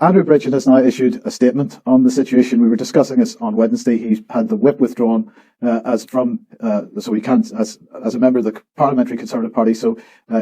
Andrew Bridgen has now issued a statement on the situation. We were discussing this on Wednesday. He's had the whip withdrawn so he can't, as a member of the Parliamentary Conservative Party, so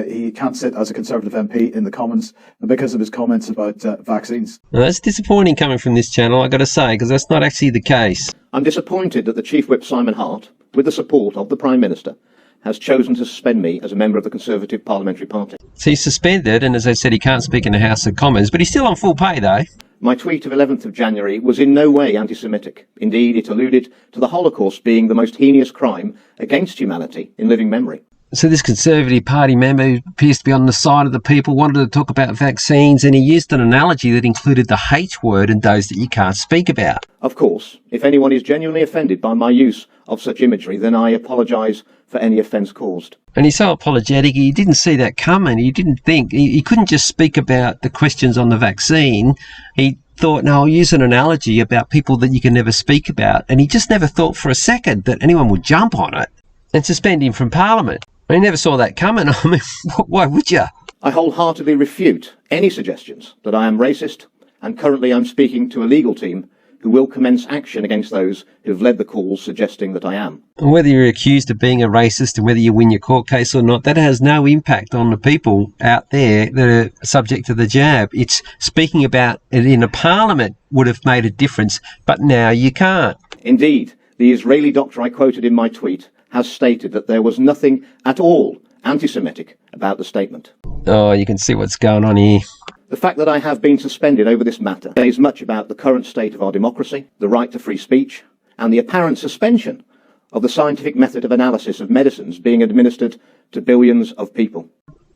he can't sit as a Conservative MP in the Commons because of his comments about vaccines. Now, that's disappointing coming from this channel, I've got to say, because that's not actually the case. I'm disappointed that the Chief Whip, Simon Hart, with the support of the Prime Minister, has chosen to suspend me as a member of the Conservative Parliamentary Party. So he's suspended, and as I said, he can't speak in the House of Commons, but he's still on full pay, though. My tweet of 11th of January was in no way anti-Semitic. Indeed, it alluded to the Holocaust being the most heinous crime against humanity in living memory. So this Conservative Party member who appears to be on the side of the people wanted to talk about vaccines, and he used an analogy that included the H word and those that you can't speak about. Of course, if anyone is genuinely offended by my use of such imagery, then I apologise for any offence caused. And he's so apologetic, he didn't see that coming. He didn't think, he couldn't just speak about the questions on the vaccine. He thought, no, I'll use an analogy about people that you can never speak about. And he just never thought for a second that anyone would jump on it and suspend him from Parliament. I never saw that coming. I mean, why would you? I wholeheartedly refute any suggestions that I am racist, and currently I'm speaking to a legal team who will commence action against those who have led the calls suggesting that I am. And whether you're accused of being a racist and whether you win your court case or not, that has no impact on the people out there that are subject to the jab. It's speaking about it in a parliament would have made a difference, but now you can't. Indeed, the Israeli doctor I quoted in my tweet has stated that there was nothing at all anti-Semitic about the statement. Oh, you can see what's going on here. The fact that I have been suspended over this matter says much about the current state of our democracy, the right to free speech, and the apparent suspension of the scientific method of analysis of medicines being administered to billions of people.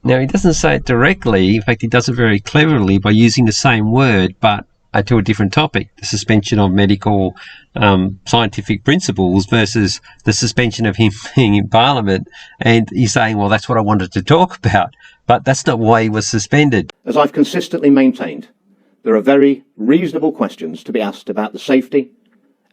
Now, he doesn't say it directly. In fact, he does it very cleverly by using the same word, but to a different topic, the suspension of medical scientific principles versus the suspension of him being in Parliament. And he's saying, well, that's what I wanted to talk about. But that's not why he was suspended. As I've consistently maintained, there are very reasonable questions to be asked about the safety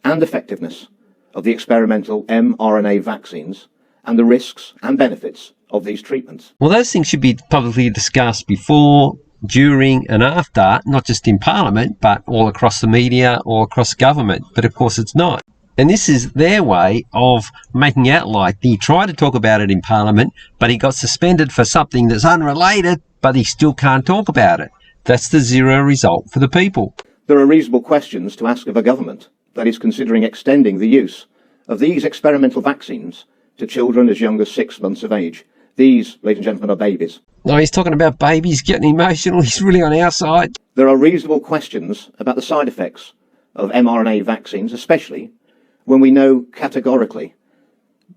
and effectiveness of the experimental mRNA vaccines and the risks and benefits of these treatments. Well, those things should be publicly discussed before, during and after, not just in Parliament, but all across the media or across government. But of course it's not. And this is their way of making out like he tried to talk about it in Parliament, but he got suspended for something that's unrelated, but he still can't talk about it. That's the zero result for the people. There are reasonable questions to ask of a government that is considering extending the use of these experimental vaccines to children as young as 6 months of age. These, ladies and gentlemen, are babies. No, he's talking about babies getting emotional. He's really on our side. There are reasonable questions about the side effects of mRNA vaccines, especially when we know categorically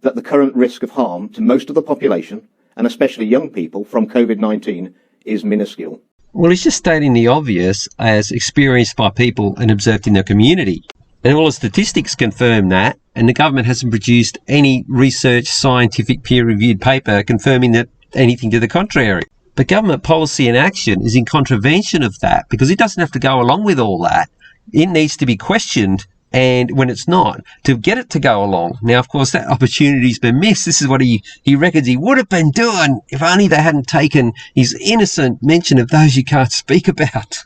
that the current risk of harm to most of the population, and especially young people, from COVID-19 is minuscule. Well, he's just stating the obvious as experienced by people and observed in their community. And all the statistics confirm that, and the government hasn't produced any research, scientific, peer-reviewed paper confirming that anything to the contrary. But government policy and action is in contravention of that, because it doesn't have to go along with all that. It needs to be questioned, and when it's not, to get it to go along. Now, of course, that opportunity's been missed. This is what he reckons he would have been doing if only they hadn't taken his innocent mention of those you can't speak about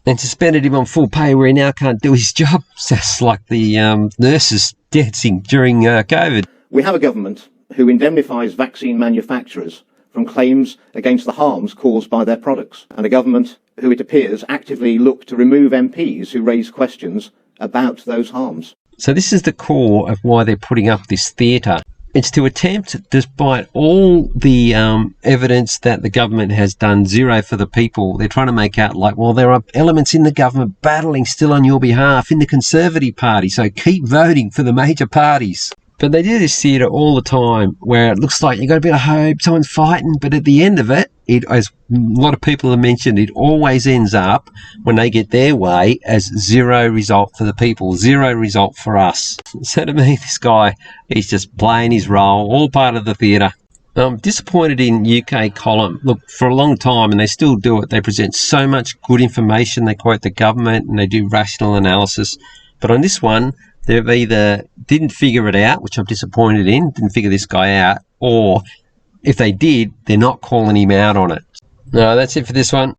and suspended him on full pay where he now can't do his job. Sounds like the nurses dancing during COVID. We have a government who indemnifies vaccine manufacturers from claims against the harms caused by their products, and a government who, it appears, actively look to remove MPs who raise questions about those harms. So this is the core of why they're putting up this theatre. It's to attempt, despite all the evidence that the government has done zero for the people, they're trying to make out like, well, there are elements in the government battling still on your behalf in the Conservative Party, so keep voting for the major parties. But they do this theatre all the time where it looks like you've got a bit of hope, someone's fighting, but at the end of it, as a lot of people have mentioned, it always ends up, when they get their way, as zero result for the people, zero result for us. So to me, this guy, he's just playing his role, all part of the theatre. I'm disappointed in UK Column. Look, for a long time, and they still do it, they present so much good information, they quote the government, and they do rational analysis. But on this one, they've either didn't figure it out, which I'm disappointed in, didn't figure this guy out, or if they did, they're not calling him out on it. No, that's it for this one.